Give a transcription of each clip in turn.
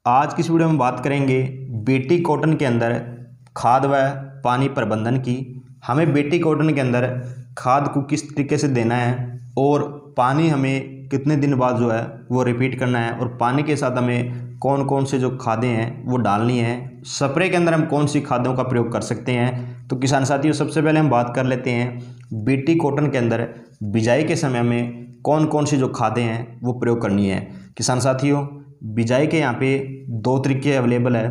आज की इस वीडियो में बात करेंगे बीटी कॉटन के अंदर खाद व पानी प्रबंधन की। हमें बीटी कॉटन के अंदर खाद को किस तरीके से देना है और पानी हमें कितने दिन बाद जो है वो रिपीट करना है, और पानी के साथ हमें कौन कौन से जो खादें हैं वो डालनी है। स्प्रे के अंदर हम कौन सी खादों का प्रयोग कर सकते हैं। तो किसान साथियों, सबसे पहले हम बात कर लेते हैं बीटी कॉटन के अंदर बिजाई के समय में कौन कौन सी जो खादें हैं वो प्रयोग करनी है। किसान साथियों, बिजाई के यहाँ पे दो तरीके अवेलेबल है।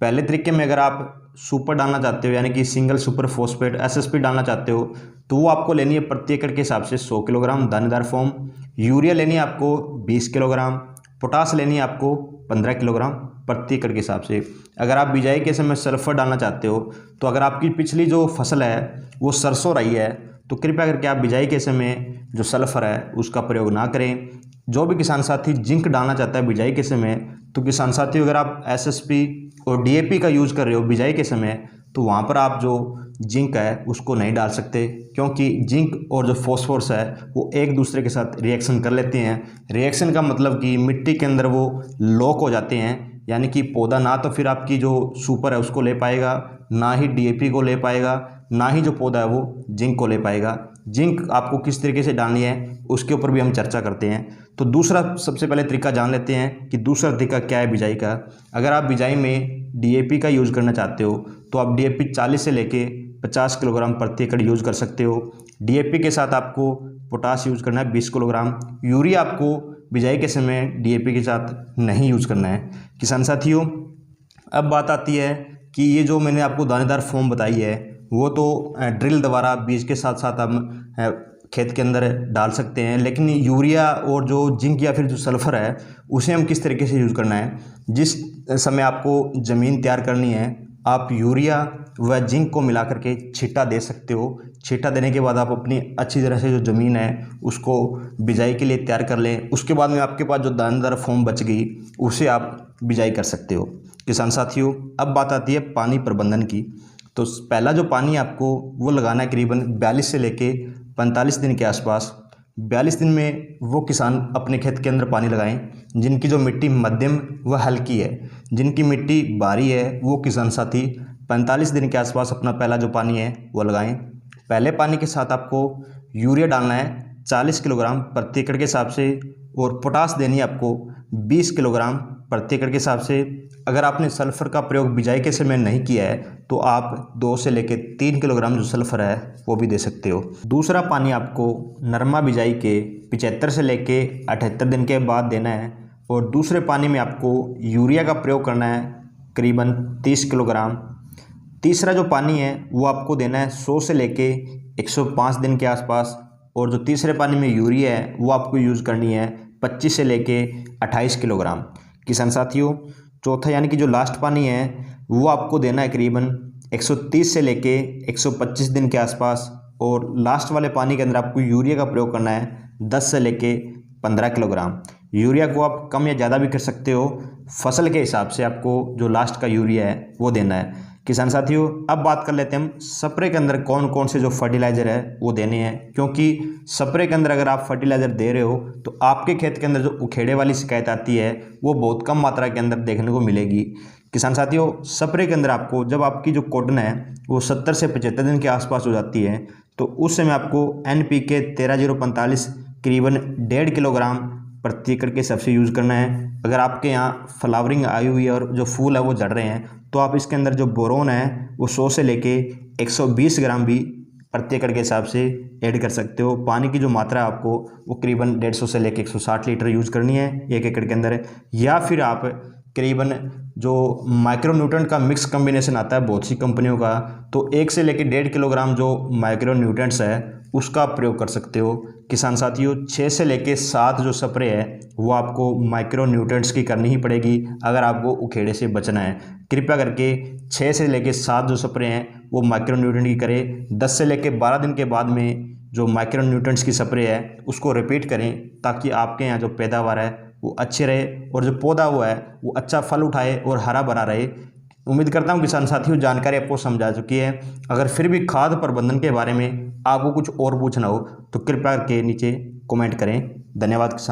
पहले तरीके में अगर आप सुपर डालना चाहते हो, यानी कि सिंगल सुपर फॉस्फेट एसएसपी डालना चाहते हो, तो वो आपको लेनी है प्रति एकड़ के हिसाब से 100 किलोग्राम दानेदार फॉर्म। यूरिया लेनी है आपको 20 किलोग्राम। पोटास लेनी है आपको 15 किलोग्राम प्रति एकड़ के हिसाब से। अगर आप बिजाई के समय सल्फर डालना चाहते हो, तो अगर आपकी पिछली जो फसल है वो सरसों रही है, तो कृपया करके आप बिजाई के समय जो सल्फर है उसका प्रयोग ना करें। जो भी किसान साथी जिंक डालना चाहता है बिजाई के समय, तो किसान साथी अगर आप एसएसपी और डीएपी का यूज़ कर रहे हो बिजाई के समय, तो वहाँ पर आप जो जिंक है उसको नहीं डाल सकते, क्योंकि जिंक और जो फॉस्फोरस है वो एक दूसरे के साथ रिएक्शन कर लेते हैं। रिएक्शन का मतलब कि मिट्टी के अंदर वो लॉक हो जाते हैं, यानी कि पौधा ना तो फिर आपकी जो सुपर है उसको ले पाएगा, ना ही डीएपी को ले पाएगा, ना ही जो पौधा है वो जिंक को ले पाएगा। जिंक आपको किस तरीके से डालनी है उसके ऊपर भी हम चर्चा करते हैं। तो दूसरा सबसे पहले तरीका जान लेते हैं कि दूसरा तरीका क्या है बिजाई का। अगर आप बिजाई में डीएपी का यूज़ करना चाहते हो, तो आप डीएपी 40 से लेके 50 किलोग्राम प्रति एकड़ यूज़ कर सकते हो। डीएपी के साथ आपको पोटास यूज़ करना है 20 किलोग्राम। यूरिया आपको बिजाई के समय डीएपी के साथ नहीं यूज़ करना है। किसान साथियों, अब बात आती है कि ये जो मैंने आपको दानेदार फॉर्म बताई है वो तो ड्रिल द्वारा बीज के साथ साथ हम खेत के अंदर डाल सकते हैं, लेकिन यूरिया और जो जिंक या फिर जो सल्फ़र है उसे हम किस तरीके से यूज़ करना है। जिस समय आपको ज़मीन तैयार करनी है, आप यूरिया व जिंक को मिला करके छिट्टा दे सकते हो। छिट्टा देने के बाद आप अपनी अच्छी तरह से जो ज़मीन है उसको बिजाई के लिए तैयार कर लें। उसके बाद में आपके पास जो दानेदार फॉर्म बच गई उसे आप बिजाई कर सकते हो। किसान साथियों, अब बात आती है पानी प्रबंधन की। तो पहला जो पानी आपको वो लगाना है करीबन 42 से लेके 45 दिन के आसपास। 42 दिन में वो किसान अपने खेत के अंदर पानी लगाएं जिनकी जो मिट्टी मध्यम व हल्की है। जिनकी मिट्टी भारी है वो किसान साथी 45 दिन के आसपास अपना पहला जो पानी है वो लगाएं। पहले पानी के साथ आपको यूरिया डालना है 40 किलोग्राम प्रति एकड़ के हिसाब से, और पोटास देनी है आपको 20 किलोग्राम प्रति एकड़ के हिसाब से। अगर आपने सल्फ़र का प्रयोग बिजाई के समय नहीं किया है, तो आप 2 से लेकर 3 किलोग्राम जो सल्फ़र है वो भी दे सकते हो। दूसरा पानी आपको नरमा बिजाई के 75 से लेके 78 दिन के बाद देना है, और दूसरे पानी में आपको यूरिया का प्रयोग करना है करीबन 30 किलोग्राम। तीसरा जो पानी है वो आपको देना है 100 से लेके 105 दिन के आसपास, और जो तीसरे पानी में यूरिया है वो आपको यूज़ करनी है 25 से लेके 28 किलोग्राम। किसान साथियों, चौथा यानी कि जो लास्ट पानी है वो आपको देना है करीबन 130 से लेके 125 दिन के आसपास, और लास्ट वाले पानी के अंदर आपको यूरिया का प्रयोग करना है 10 से लेके 15 किलोग्राम। यूरिया को आप कम या ज़्यादा भी कर सकते हो, फसल के हिसाब से आपको जो लास्ट का यूरिया है वो देना है। किसान साथियों, अब बात कर लेते हैं हम स्प्रे के अंदर कौन कौन से जो फर्टिलाइज़र है वो देने हैं, क्योंकि स्प्रे के अंदर अगर आप फर्टिलाइज़र दे रहे हो तो आपके खेत के अंदर जो उखेड़े वाली शिकायत आती है वो बहुत कम मात्रा के अंदर देखने को मिलेगी। किसान साथियों, स्प्रे के अंदर आपको जब आपकी जो कॉटन है वो 70 से 75 दिन के आसपास हो जाती है, तो उस समय आपको NPK 13045 करीबन 1.5 किलोग्राम प्रति एकड़ के सबसे यूज़ करना है। अगर आपके यहाँ फ्लावरिंग आई हुई है और जो फूल है वो झड़ रहे हैं, तो आप इसके अंदर जो बोरोन है वो 100 से लेके 120 ग्राम भी प्रति एकड़ के हिसाब से ऐड कर सकते हो। पानी की जो मात्रा आपको वो करीबन 150 से लेके 160 लीटर यूज़ करनी है 1 एकड़ के अंदर, या फिर आप करीबन जो माइक्रोन्यूट्रेंट का मिक्स कम्बिनेशन आता है बहुत सी कंपनियों का, तो 1 से लेके 1.5 किलोग्राम जो माइक्रोन्यूट्रेंट्स है उसका प्रयोग कर सकते हो। किसान साथियों, 6 से लेके 7 जो स्प्रे है वो आपको माइक्रोन्यूट्रेंट्स की करनी ही पड़ेगी अगर आपको उखेड़े से बचना है। कृपया करके 6 से लेके 7 जो स्प्रे हैं वो माइक्रोन्यूट्रेंट की करें। 10 से लेके 12 दिन के बाद में जो माइक्रोन्यूट्रेंट्स की स्प्रे है उसको रिपीट करें, ताकि आपके यहाँ जो पैदावार है वो अच्छी रहे और जो पौधा हुआ है वो अच्छा फल उठाए और हरा भरा रहे। उम्मीद करता हूँ किसान साथियों जानकारी आपको समझा चुकी है। अगर फिर भी खाद प्रबंधन के बारे में आपको कुछ और पूछना हो तो कृपया करके नीचे कमेंट करें। धन्यवाद किसान।